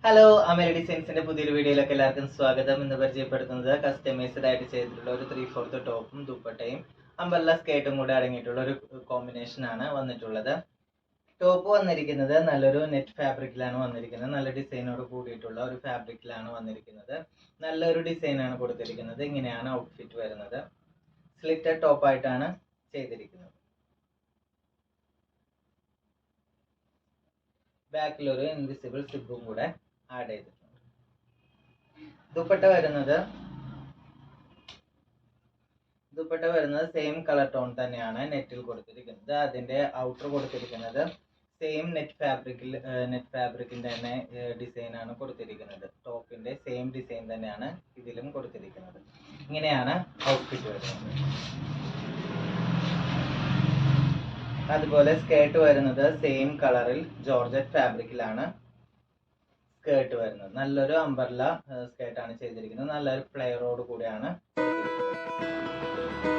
Hello, അമേരി ഡിസൈൻസിന്റെ പുതിയൊരു വീഡിയോയിലേക്ക് എല്ലാവർക്കും സ്വാഗതം. ഇന്ന് പരിചയപ്പെടുത്തുന്നത് കസ്റ്റമൈസ്ഡ് ആയിട്ട് ചെയ്തിട്ടുള്ള ഒരു 3/4 ടോപ്പും ദുപ്പട്ടയും അമ്പർല സ്കേർട്ടും കൂടെ അടങ്ങിയിട്ടുള്ള ഒരു കോമ്പിനേഷൻ ആണ് വന്നിട്ടുള്ളത്. ടോപ്പ് വന്നിരിക്കുന്നത് നല്ലൊരു നെറ്റ് ഫാബ്രിക്കിലാണ് വന്നിരിക്കുന്നത്. നല്ല ഡിസൈനോട് കൂടിയിട്ടുള്ള ഒരു ഫാബ്രിക്കിലാണ് വന്നിരിക്കുന്നത്. നല്ലൊരു ഡിസൈനാണ് കൊടുത്തിരിക്കുന്നത്. ഇങ്ങനെയാണ് ഔട്ട്ഫിറ്റ് വരുന്നത്. സ്ലിറ്റഡ് ടോപ്പായിട്ടാണ് ചെയ്തിരിക്കുന്നത്. ബാക്കിൽ ഒരു ഇൻവിസിബിൾ സിബും കൂടെ ആഡ് ചെയ്തിട്ടുണ്ട്. ദുപ്പട്ട വരുന്നത് സെയിം കളർ ടോൺ തന്നെയാണ് നെറ്റിൽ കൊടുത്തിരിക്കുന്നത്. അതിന്റെ ഔട്ടർ കൊടുത്തിരിക്കുന്നത് സെയിം നെറ്റ് ഫാബ്രിക്കിന്റെ തന്നെ ഡിസൈൻ ആണ് കൊടുത്തിരിക്കുന്നത്. ടോപ്പിന്റെ സെയിം ഡിസൈൻ തന്നെയാണ് ഇതിലും കൊടുത്തിരിക്കുന്നത്. ഇങ്ങനെയാണ് ഔട്ട്ഫിറ്റ് വരുന്നത്. അതുപോലെ സ്കേർട്ട് വരുന്നത് സെയിം കളറിൽ ജോർജറ്റ് ഫാബ്രിക്കിലാണ് സ്കേർട്ട് വരുന്നത്. നല്ലൊരു അംബർല സ്കേർട്ടാണ് ചെയ്തിരിക്കുന്നത്. നല്ലൊരു ഫ്ലെയറോട് കൂടിയാണ് കൊടുത്തിരിക്കുന്നത്.